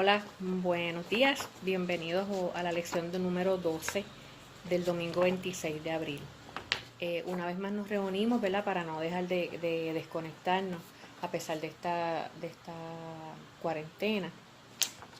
Hola, buenos días, bienvenidos a la lección número 12 del domingo 26 de abril. Una vez más nos reunimos, ¿verdad? Para no dejar de desconectarnos a pesar de esta cuarentena.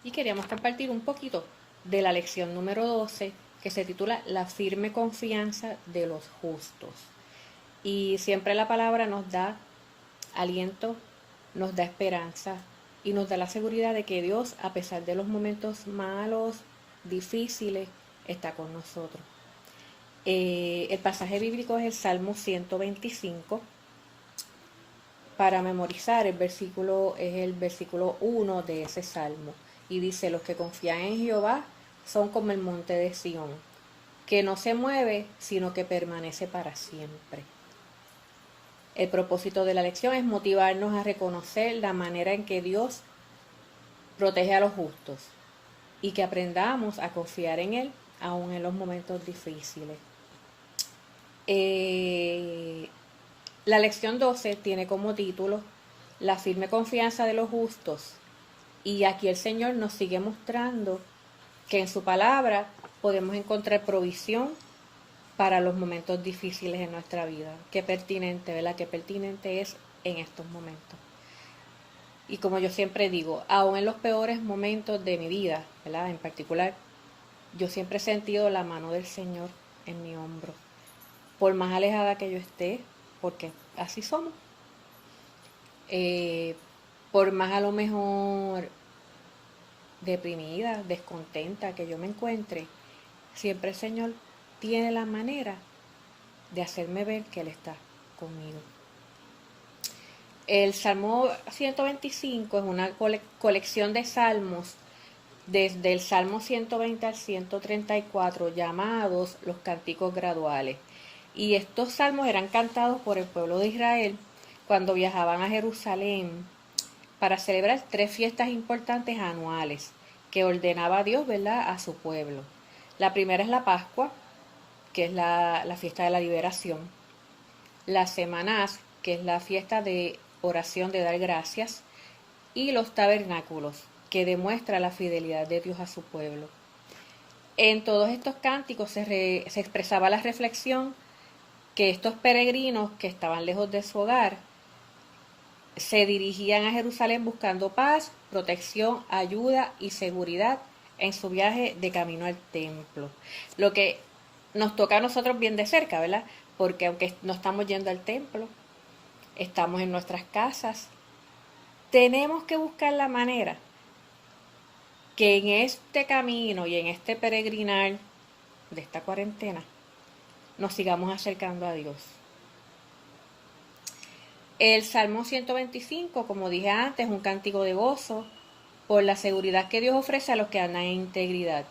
Y queríamos compartir un poquito de la lección número 12 que se titula La firme confianza de los justos. Y siempre la palabra nos da aliento, nos da esperanza y nos da la seguridad de que Dios, a pesar de los momentos malos, difíciles, está con nosotros. El pasaje bíblico es el Salmo 125. Para memorizar, el versículo es el versículo 1 de ese salmo. Y dice: los que confían en Jehová son como el monte de Sión, que no se mueve, sino que permanece para siempre. El propósito de la lección es motivarnos a reconocer la manera en que Dios protege a los justos y que aprendamos a confiar en Él aún en los momentos difíciles. La lección 12 tiene como título La firme confianza de los justos, y aquí el Señor nos sigue mostrando que en su palabra podemos encontrar provisión para los momentos difíciles en nuestra vida. Qué pertinente, ¿verdad? Qué pertinente es en estos momentos. Y como yo siempre digo, aún en los peores momentos de mi vida, ¿verdad? En particular, yo siempre he sentido la mano del Señor en mi hombro. Por más alejada que yo esté, porque así somos. Por más a lo mejor deprimida, descontenta que yo me encuentre, siempre el Señor tiene la manera de hacerme ver que Él está conmigo. El Salmo 125 es una colección de salmos desde el Salmo 120 al 134 llamados los cánticos graduales. Y estos salmos eran cantados por el pueblo de Israel cuando viajaban a Jerusalén para celebrar 3 fiestas importantes anuales que ordenaba Dios, ¿verdad?, a su pueblo. La primera es la Pascua, que es la fiesta de la liberación. Las semanas, que es la fiesta de oración de dar gracias. Y los tabernáculos, que demuestra la fidelidad de Dios a su pueblo. En todos estos cánticos se expresaba la reflexión que estos peregrinos que estaban lejos de su hogar se dirigían a Jerusalén buscando paz, protección, ayuda y seguridad en su viaje de camino al templo. Lo que nos toca a nosotros bien de cerca, ¿verdad? Porque aunque no estamos yendo al templo, estamos en nuestras casas, tenemos que buscar la manera que en este camino y en este peregrinar de esta cuarentena nos sigamos acercando a Dios. El Salmo 125, como dije antes, es un cántico de gozo por la seguridad que Dios ofrece a los que andan en integridad.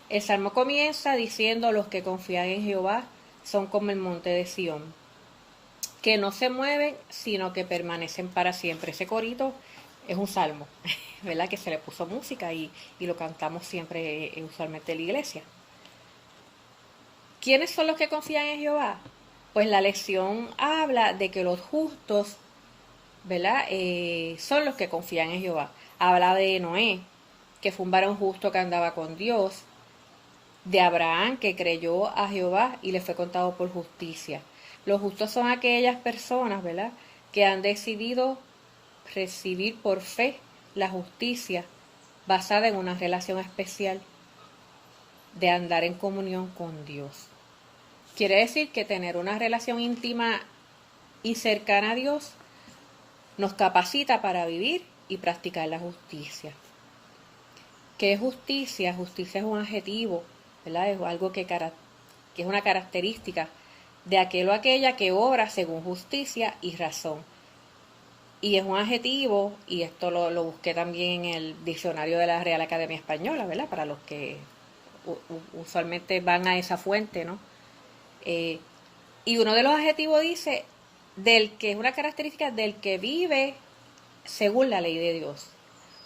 El Salmo comienza diciendo: los que confían en Jehová son como el monte de Sión, que no se mueven, sino que permanecen para siempre. Ese corito es un salmo, ¿verdad?, que se le puso música y lo cantamos siempre, usualmente en la iglesia. ¿Quiénes son los que confían en Jehová? Pues la lección habla de que los justos, ¿verdad?, son los que confían en Jehová. Habla de Noé, que fue un varón justo que andaba con Dios, de Abraham, que creyó a Jehová y le fue contado por justicia. Los justos son aquellas personas, ¿verdad?, que han decidido recibir por fe la justicia basada en una relación especial de andar en comunión con Dios. Quiere decir que tener una relación íntima y cercana a Dios nos capacita para vivir y practicar la justicia. ¿Qué es justicia? Justicia es un adjetivo, ¿verdad? Es algo que es una característica de aquel o aquella que obra según justicia y razón. Y es un adjetivo, y esto lo busqué también en el diccionario de la Real Academia Española, ¿verdad?, para los que usualmente van a esa fuente, ¿no? Y uno de los adjetivos dice del que es una característica del que vive según la ley de Dios.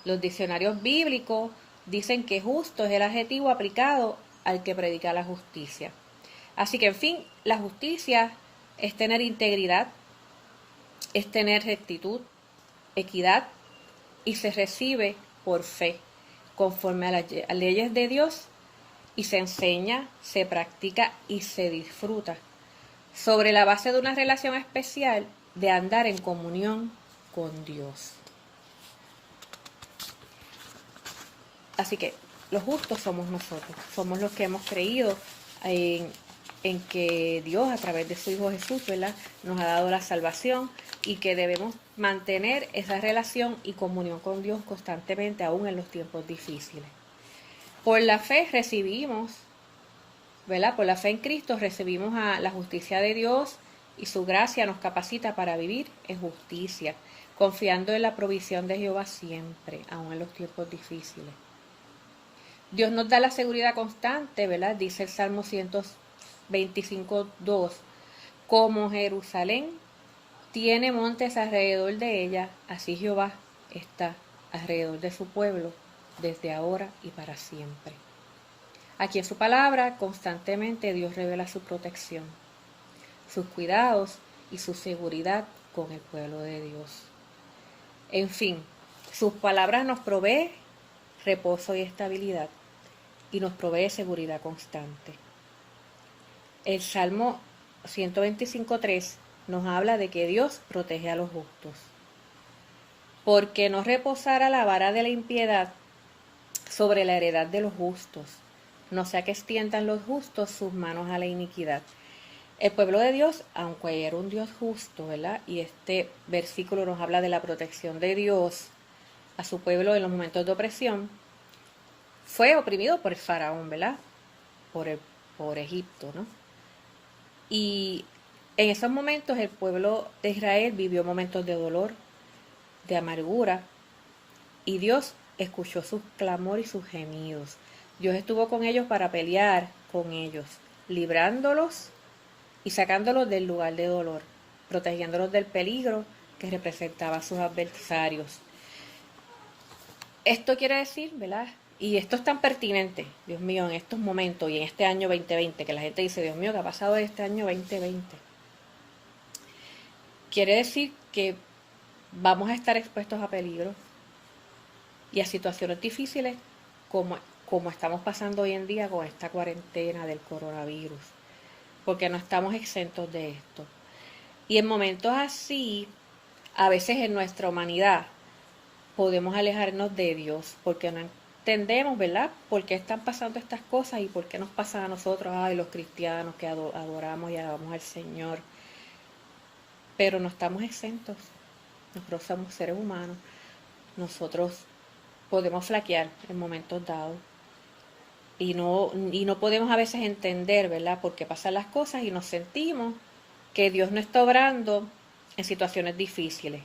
Los diccionarios bíblicos dicen que justo es el adjetivo aplicado al que predica la justicia. Así que, en fin, la justicia es tener integridad, es tener rectitud, equidad, y se recibe por fe. conforme a las leyes de Dios y se enseña, se practica y se disfruta sobre la base de una relación especial de andar en comunión con Dios. Así que los justos somos nosotros, somos los que hemos creído en que Dios a través de su Hijo Jesús, ¿verdad?, nos ha dado la salvación y que debemos mantener esa relación y comunión con Dios constantemente, aún en los tiempos difíciles. Por la fe recibimos, ¿verdad?, por la fe en Cristo recibimos a la justicia de Dios y su gracia nos capacita para vivir en justicia, confiando en la provisión de Jehová siempre, aún en los tiempos difíciles. Dios nos da la seguridad constante, ¿verdad? Dice el Salmo 125:2, como Jerusalén tiene montes alrededor de ella, así Jehová está alrededor de su pueblo, desde ahora y para siempre. Aquí en su palabra, constantemente Dios revela su protección, sus cuidados y su seguridad con el pueblo de Dios. En fin, sus palabras nos proveen reposo y estabilidad y nos provee seguridad constante. El Salmo 125:3 nos habla de que Dios protege a los justos. Porque no reposará la vara de la impiedad sobre la heredad de los justos, no sea que extiendan los justos sus manos a la iniquidad. El pueblo de Dios, aunque era un Dios justo, ¿verdad?, y este versículo nos habla de la protección de Dios a su pueblo en los momentos de opresión, fue oprimido por el faraón, ¿verdad?, por Egipto, ¿no? Y en esos momentos el pueblo de Israel vivió momentos de dolor, de amargura, y Dios escuchó sus clamores y sus gemidos. Dios estuvo con ellos para pelear con ellos, librándolos y sacándolos del lugar de dolor, protegiéndolos del peligro que representaba a sus adversarios. Esto quiere decir, ¿verdad?, y esto es tan pertinente, Dios mío, en estos momentos y en este año 2020, que la gente dice, Dios mío, ¿qué ha pasado en este año 2020? Quiere decir que vamos a estar expuestos a peligro y a situaciones difíciles como estamos pasando hoy en día con esta cuarentena del coronavirus, porque no estamos exentos de esto. Y en momentos así, a veces en nuestra humanidad, podemos alejarnos de Dios, porque no entendemos, ¿verdad?, por qué están pasando estas cosas y por qué nos pasan a nosotros, los cristianos que adoramos y alabamos al Señor. Pero no estamos exentos. Nosotros somos seres humanos. Nosotros podemos flaquear en momentos dados. Y no podemos a veces entender, ¿verdad?, por qué pasan las cosas y nos sentimos que Dios no está obrando en situaciones difíciles.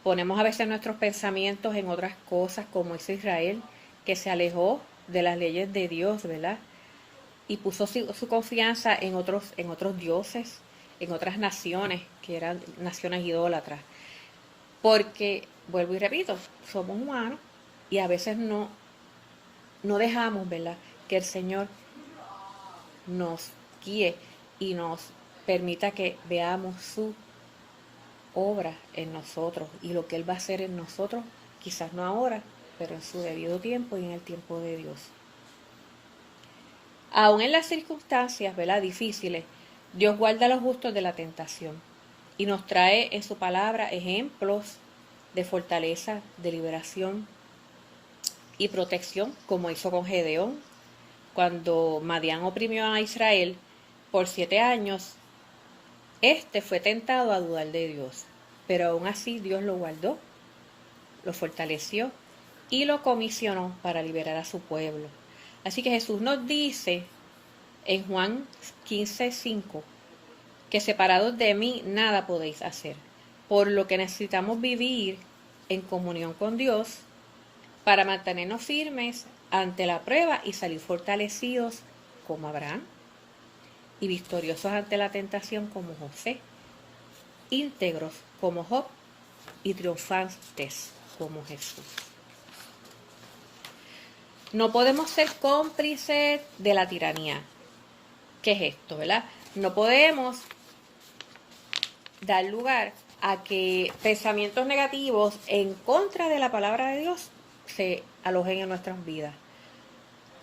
Ponemos a veces nuestros pensamientos en otras cosas, como hizo Israel, que se alejó de las leyes de Dios, ¿verdad?, y puso su confianza en otros dioses, en otras naciones, que eran naciones idólatras. Porque, vuelvo y repito, somos humanos y a veces no dejamos, ¿verdad?, que el Señor nos guíe y nos permita que veamos su obra en nosotros y lo que Él va a hacer en nosotros, quizás no ahora, pero en su debido tiempo y en el tiempo de Dios. Aún en las circunstancias, ¿verdad?, difíciles, Dios guarda a los justos de la tentación y nos trae en su palabra ejemplos de fortaleza, de liberación y protección, como hizo con Gedeón, cuando Madián oprimió a Israel por 7 años. Este fue tentado a dudar de Dios, pero aún así Dios lo guardó, lo fortaleció y lo comisionó para liberar a su pueblo. Así que Jesús nos dice en Juan 15:5 que separados de mí nada podéis hacer, por lo que necesitamos vivir en comunión con Dios para mantenernos firmes ante la prueba y salir fortalecidos como Abraham y victoriosos ante la tentación como José, íntegros como Job y triunfantes como Jesús. No podemos ser cómplices de la tiranía. ¿Qué es esto, verdad? No podemos dar lugar a que pensamientos negativos en contra de la palabra de Dios se alojen en nuestras vidas.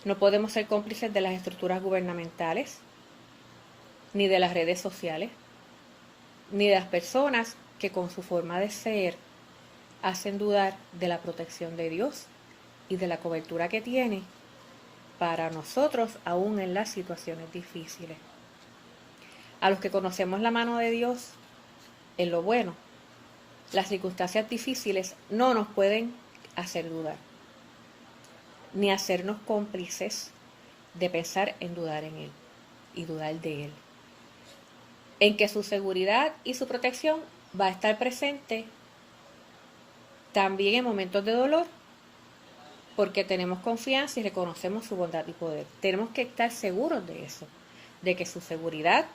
No podemos ser cómplices de las estructuras gubernamentales, ni de las redes sociales, ni de las personas que con su forma de ser hacen dudar de la protección de Dios y de la cobertura que tiene para nosotros aún en las situaciones difíciles. A los que conocemos la mano de Dios en lo bueno, las circunstancias difíciles no nos pueden hacer dudar, ni hacernos cómplices de pensar en dudar en Él y dudar de Él. En que su seguridad y su protección va a estar presente también en momentos de dolor, porque tenemos confianza y reconocemos su bondad y poder. Tenemos que estar seguros de eso, de que su seguridad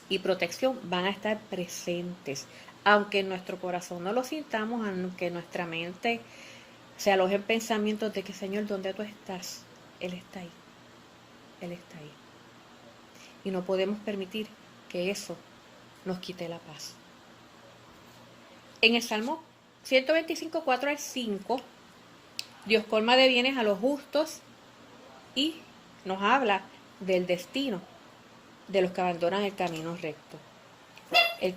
y protección van a estar presentes, aunque en nuestro corazón no lo sintamos, aunque en nuestra mente se alojen pensamientos de que, Señor, ¿dónde tú estás? Él está ahí. Él está ahí. Y no podemos permitir que eso nos quite la paz. En el Salmo 125, 4 al 5, Dios colma de bienes a los justos y nos habla del destino de los que abandonan el camino recto. El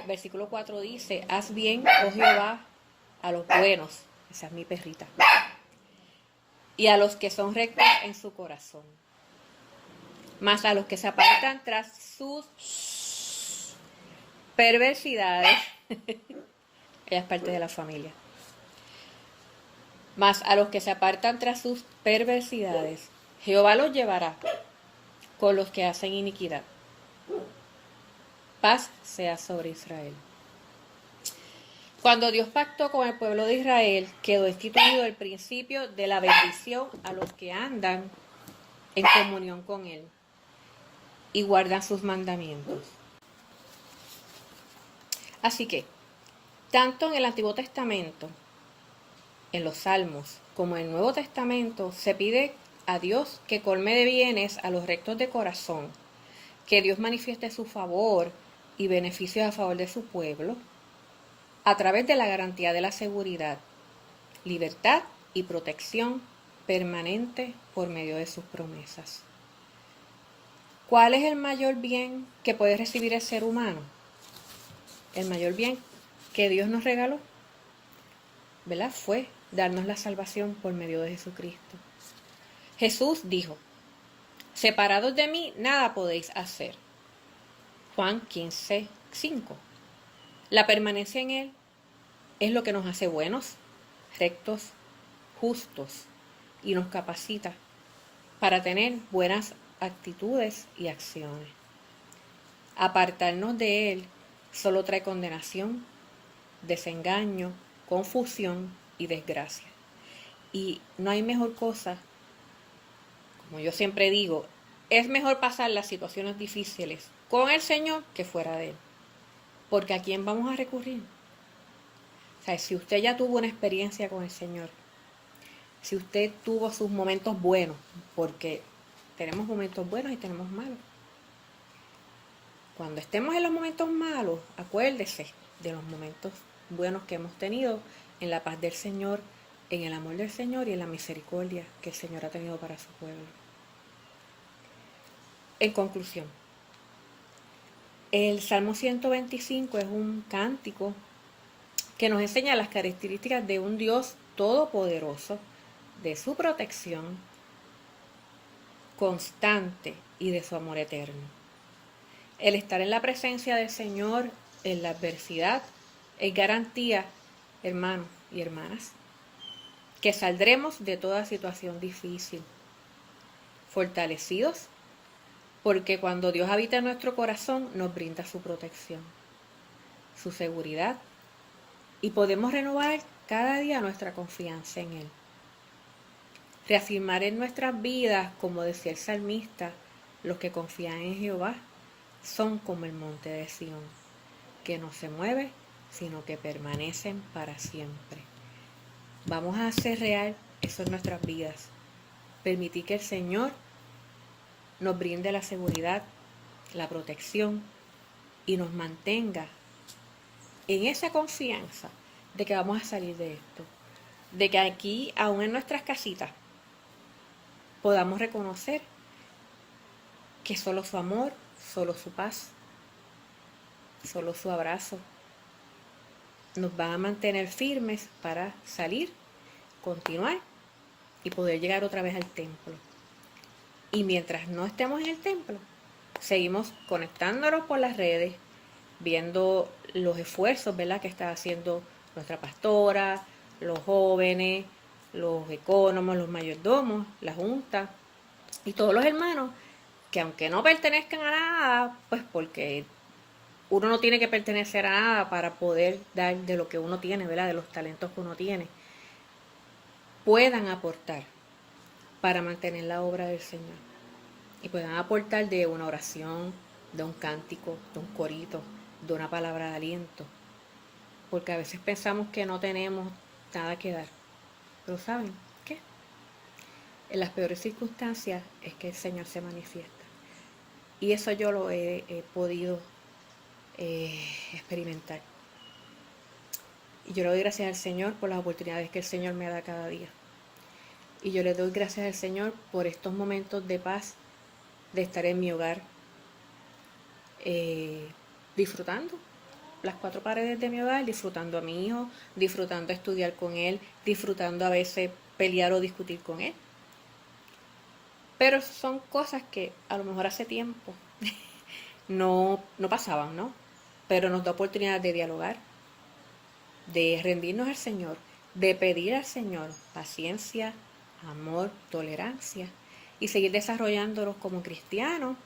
versículo 4 dice: haz bien, oh Jehová, a los buenos, esa es mi perrita, y a los que son rectos en su corazón. Mas a los que se apartan tras sus perversidades, ella es parte de la familia. Mas a los que se apartan tras sus perversidades, Jehová los llevará con los que hacen iniquidad. Paz sea sobre Israel. Cuando Dios pactó con el pueblo de Israel, quedó instituido el principio de la bendición a los que andan en comunión con Él y guardan sus mandamientos. Así que, tanto en el Antiguo Testamento, en los Salmos, como en el Nuevo Testamento, se pide a Dios que colme de bienes a los rectos de corazón, que Dios manifieste su favor y beneficios a favor de su pueblo, a través de la garantía de la seguridad, libertad y protección permanente por medio de sus promesas. ¿Cuál es el mayor bien que puede recibir el ser humano? El mayor bien que Dios nos regaló, ¿verdad? Fue darnos la salvación por medio de Jesucristo. Jesús dijo: separados de mí, nada podéis hacer. Juan 15, 5. La permanencia en Él es lo que nos hace buenos, rectos, justos y nos capacita para tener buenas actitudes y acciones. Apartarnos de Él solo trae condenación, desengaño, confusión y desgracia. Y no hay mejor cosa, como yo siempre digo, es mejor pasar las situaciones difíciles con el Señor que fuera de Él. Porque ¿a quién vamos a recurrir? O sea, si usted ya tuvo una experiencia con el Señor, si usted tuvo sus momentos buenos, porque tenemos momentos buenos y tenemos malos. Cuando estemos en los momentos malos, acuérdese de los momentos buenos que hemos tenido en la paz del Señor, en el amor del Señor y en la misericordia que el Señor ha tenido para su pueblo. En conclusión, el Salmo 125 es un cántico que nos enseña las características de un Dios todopoderoso, de su protección constante y de su amor eterno. El estar en la presencia del Señor en la adversidad es garantía, hermanos y hermanas, que saldremos de toda situación difícil, fortalecidos, porque cuando Dios habita en nuestro corazón nos brinda su protección, su seguridad, y podemos renovar cada día nuestra confianza en Él. Reafirmar en nuestras vidas, como decía el salmista, los que confían en Jehová son como el monte de Sión, que no se mueve, sino que permanecen para siempre. Vamos a hacer real eso en nuestras vidas. Permitir que el Señor nos brinde la seguridad, la protección y nos mantenga en esa confianza de que vamos a salir de esto. de que aquí, aún en nuestras casitas, podamos reconocer que solo su amor, solo su paz, solo su abrazo nos va a mantener firmes para salir, continuar y poder llegar otra vez al templo. Y mientras no estemos en el templo, seguimos conectándonos por las redes, viendo los esfuerzos, ¿verdad?, que está haciendo nuestra pastora, los jóvenes, los ecónomos, los mayordomos, la junta y todos los hermanos que aunque no pertenezcan a nada, pues porque uno no tiene que pertenecer a nada para poder dar de lo que uno tiene, ¿verdad?, de los talentos que uno tiene, puedan aportar para mantener la obra del Señor. Y puedan aportar de una oración, de un cántico, de un corito, de una palabra de aliento. Porque a veces pensamos que no tenemos nada que dar. Pero ¿saben qué? En las peores circunstancias es que el Señor se manifiesta. Y eso yo lo he podido experimentar. Y yo le doy gracias al Señor por las oportunidades que el Señor me da cada día. Y yo le doy gracias al Señor por estos momentos de paz, de estar en mi hogar, disfrutando las cuatro paredes de mi hogar, disfrutando a mi hijo, disfrutando estudiar con él, disfrutando a veces pelear o discutir con él. Pero son cosas que a lo mejor hace tiempo no pasaban, ¿no? Pero nos da oportunidad de dialogar, de rendirnos al Señor, de pedir al Señor paciencia, amor, tolerancia y seguir desarrollándonos como cristianos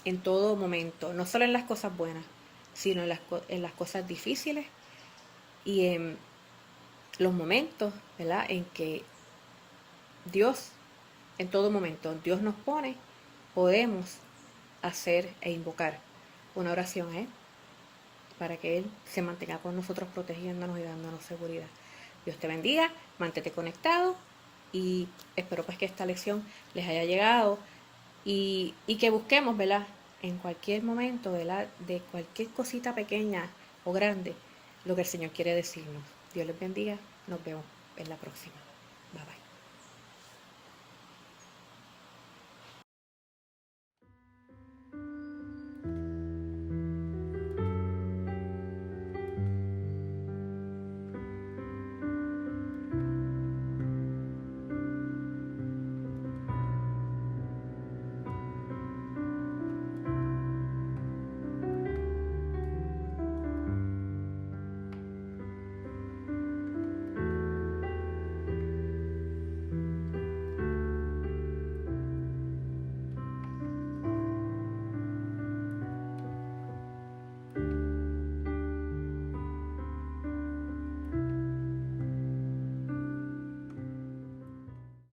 en todo momento, no solo en las cosas buenas, sino en las cosas difíciles y en los momentos, ¿verdad?, en que Dios, en todo momento, Dios nos pone, podemos hacer e invocar una oración a Él para que Él se mantenga con nosotros protegiéndonos y dándonos seguridad. Dios te bendiga, mantente conectado y espero pues que esta lección les haya llegado y que busquemos, ¿verdad?, en cualquier momento, ¿verdad?, de cualquier cosita pequeña o grande, lo que el Señor quiere decirnos. Dios les bendiga, nos vemos en la próxima. Bye bye.